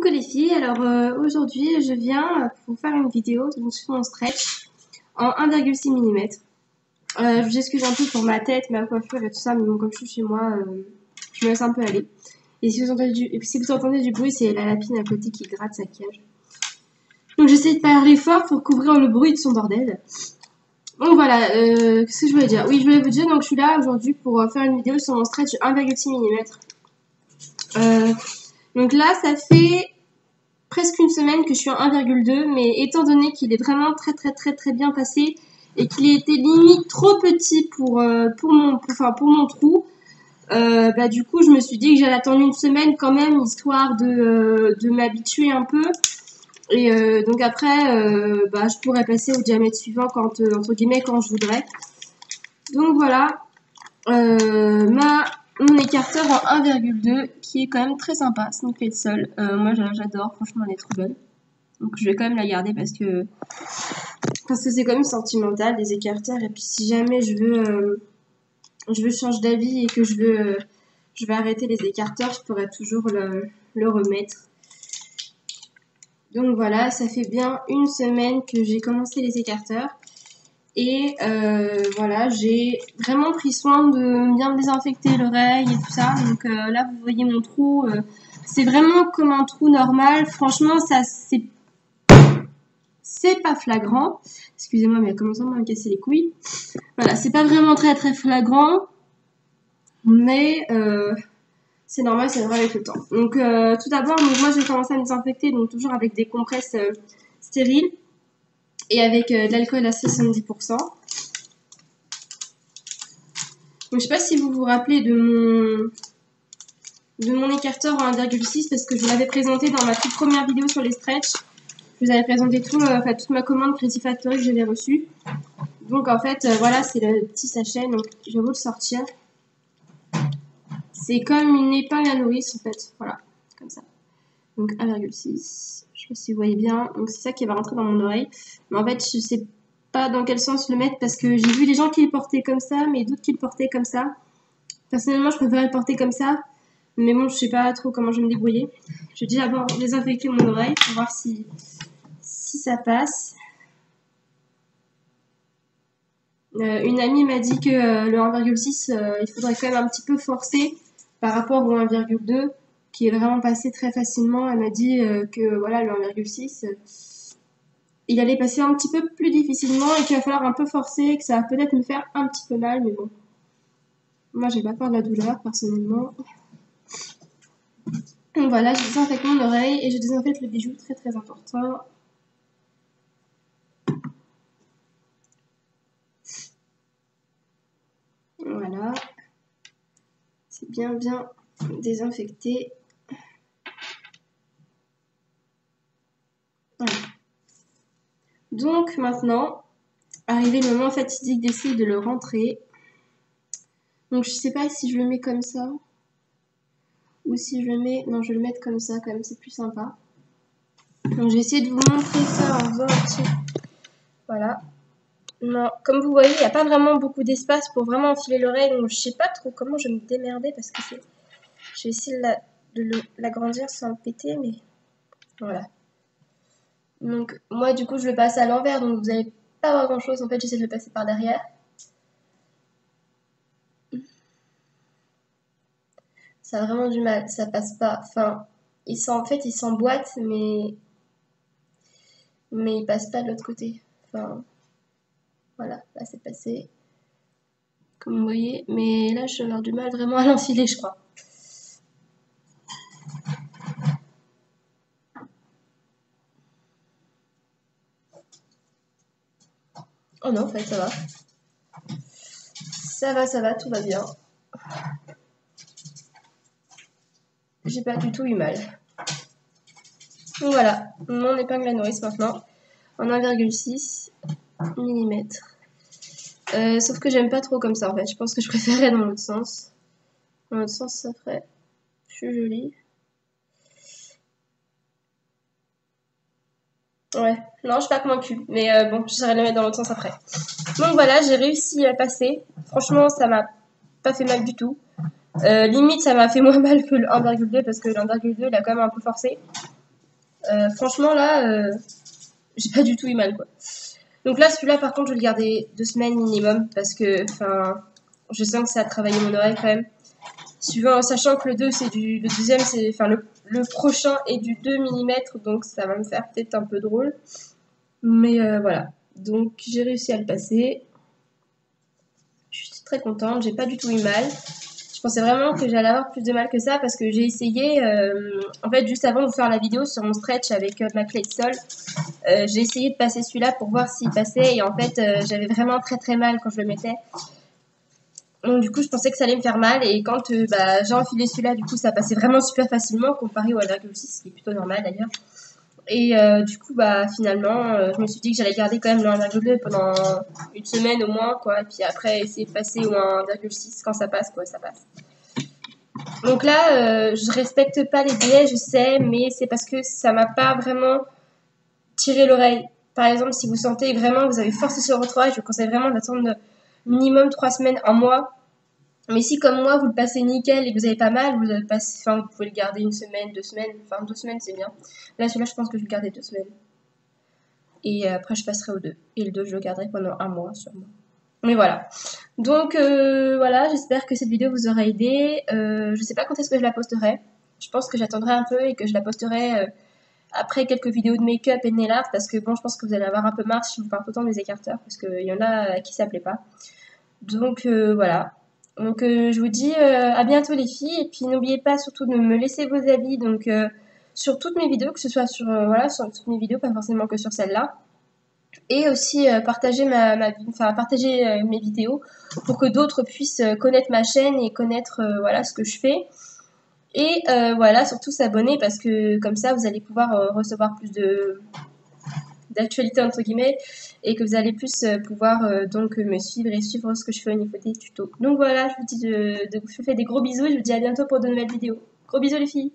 Coucou les filles, alors aujourd'hui je viens pour vous faire une vidéo donc, sur mon stretch en 1,6 mm. Je vous excuse un peu pour ma tête, ma coiffure et tout ça, mais bon, comme je suis chez moi, je me laisse un peu aller. Et si vous entendez du bruit, c'est la lapine à côté qui gratte sa cage. Donc j'essaie de parler fort pour couvrir le bruit de son bordel. Donc voilà, qu'est-ce que je voulais dire? Oui, je voulais vous dire, donc je suis là aujourd'hui pour faire une vidéo sur mon stretch 1,6 mm. Donc là, ça fait presque une semaine que je suis en 1,2, mais étant donné qu'il est vraiment très bien passé et qu'il était limite trop petit pour mon trou, du coup je me suis dit que j'allais attendre une semaine quand même, histoire de m'habituer un peu. Et donc après, je pourrais passer au diamètre suivant quand, entre guillemets, quand je voudrais. Donc voilà, mon écarteur en 1,2 qui est quand même très sympa, Snippet Sol. Moi j'adore, franchement elle est trop bonne. Donc je vais quand même la garder parce que c'est quand même sentimental des écarteurs. Et puis si jamais je veux changer d'avis et que je vais arrêter les écarteurs, je pourrais toujours le remettre. Donc voilà, ça fait bien une semaine que j'ai commencé les écarteurs. Et voilà, j'ai vraiment pris soin de bien désinfecter l'oreille et tout ça. Donc là, vous voyez mon trou. C'est vraiment comme un trou normal. Franchement, ça c'est pas flagrant. Excusez-moi, mais elle commence à me casser les couilles. Voilà, c'est pas vraiment très flagrant. Mais c'est normal, c'est vrai avec le temps. Donc tout d'abord, moi je vais commencer à me désinfecter. Donc toujours avec des compresses stériles. Et avec de l'alcool à 70%. Donc, je ne sais pas si vous vous rappelez de mon écarteur en 1,6 parce que je vous l'avais présenté dans ma toute première vidéo sur les stretch. Je vous avais présenté toute ma commande Crazy Factory que j'avais reçue. Donc en fait, voilà, c'est le petit sachet. Donc je vais vous le sortir. C'est comme une épingle à nourrice en fait. Voilà, comme ça. Donc 1,6. Je sais pas si vous voyez bien. Donc c'est ça qui va rentrer dans mon oreille. Mais en fait, je sais pas dans quel sens le mettre parce que j'ai vu des gens qui le portaient comme ça, mais d'autres qui le portaient comme ça. Personnellement, je préfère le porter comme ça. Mais bon, je sais pas trop comment je vais me débrouiller. Je vais déjà d'abord désinfecter mon oreille pour voir si ça passe. Une amie m'a dit que le 1,6, il faudrait quand même un petit peu forcer par rapport au 1,2 qui est vraiment passé très facilement. Elle m'a dit que voilà, le 1,6, il allait passer un petit peu plus difficilement et qu'il va falloir un peu forcer, que ça va peut-être me faire un petit peu mal, mais bon. Moi, j'ai pas peur de la douleur, personnellement. Donc voilà, je désinfecte mon oreille et je désinfecte le bijou, très important. Voilà. C'est bien désinfecté. Voilà. Donc maintenant, arrivé le moment fatidique d'essayer de le rentrer. Donc je sais pas si je le mets comme ça ou si je le mets... Non, je vais le mettre comme ça quand même, c'est plus sympa. Donc je vais essayer de vous montrer ça en faisant un petit... Voilà. Non, comme vous voyez, il n'y a pas vraiment beaucoup d'espace pour vraiment enfiler l'oreille, donc je sais pas trop comment je vais me démerder parce que c'est... Je vais essayer de l'agrandir sans le péter, mais voilà. Donc moi du coup je le passe à l'envers, donc vous n'allez pas avoir grand chose, en fait j'essaie de le passer par derrière. Ça a vraiment du mal, ça passe pas, enfin, il s'emboîte, mais il passe pas de l'autre côté. Enfin, voilà, là c'est passé, comme vous voyez, mais là je vais avoir du mal vraiment à l'enfiler, je crois. Oh non, en fait ça va. Ça va, tout va bien. J'ai pas du tout eu mal. Donc voilà, mon épingle à nourrice maintenant, en 1,6 mm. Sauf que j'aime pas trop comme ça en fait, je pense que je préférerais dans l'autre sens. Dans l'autre sens ça ferait plus joli. Ouais, non je suis pas convaincue, mais bon j'essaierai de le mettre dans l'autre sens après. Donc voilà, j'ai réussi à passer, franchement ça m'a pas fait mal du tout. Limite ça m'a fait moins mal que le 1,2 parce que le 1,2 il a quand même un peu forcé. Franchement là, j'ai pas du tout eu mal quoi. Donc là celui-là par contre je vais le garder 2 semaines minimum parce que enfin je sens que ça a travaillé mon oreille quand même. Suivant, sachant que le deuxième c'est enfin le prochain est du 2 mm donc ça va me faire peut-être un peu drôle. Mais voilà. Donc j'ai réussi à le passer. Je suis très contente, j'ai pas du tout eu mal. Je pensais vraiment que j'allais avoir plus de mal que ça parce que j'ai essayé, en fait juste avant de faire la vidéo sur mon stretch avec ma clé de sol, j'ai essayé de passer celui-là pour voir s'il passait et en fait j'avais vraiment très très mal quand je le mettais. Donc du coup je pensais que ça allait me faire mal et quand j'ai enfilé celui-là du coup ça passait vraiment super facilement comparé au 1,6 qui est plutôt normal d'ailleurs. Et du coup, finalement, je me suis dit que j'allais garder quand même le 1,2 pendant une semaine au moins, quoi. Et puis après, essayer de passer au 1,6 quand ça passe, quoi, ça passe. Donc là, je respecte pas les délais, je sais, mais c'est parce que ça m'a pas vraiment tiré l'oreille. Par exemple, si vous sentez vraiment que vous avez forcé sur votre oreille, je vous conseille vraiment d'attendre minimum 3 semaines, un mois. Mais si comme moi vous le passez nickel et que vous avez pas mal, vous pouvez le garder une semaine, 2 semaines, enfin 2 semaines c'est bien. Là celui-là je pense que je vais le garder 2 semaines. Et après je passerai au 2. Et le 2 je le garderai pendant un mois sûrement. Mais voilà. Donc voilà, j'espère que cette vidéo vous aura aidé. Je sais pas quand est-ce que je la posterai. Je pense que j'attendrai un peu et que je la posterai après quelques vidéos de make-up et de nail art parce que bon je pense que vous allez avoir un peu marre si je vous parle autant des écarteurs parce qu'il y en a à qui ça plaît pas. Donc voilà. Donc je vous dis à bientôt les filles et puis n'oubliez pas surtout de me laisser vos avis donc sur toutes mes vidéos, que ce soit sur sur toutes mes vidéos, pas forcément que sur celle-là. Et aussi partager partager mes vidéos pour que d'autres puissent connaître ma chaîne et connaître ce que je fais. Et voilà, surtout s'abonner parce que comme ça vous allez pouvoir recevoir plus d'actualité entre guillemets et que vous allez plus pouvoir donc me suivre et suivre ce que je fais au niveau des tutos. Donc voilà, je vous dis de vous fais des gros bisous et je vous dis à bientôt pour de nouvelles vidéos. Gros bisous les filles!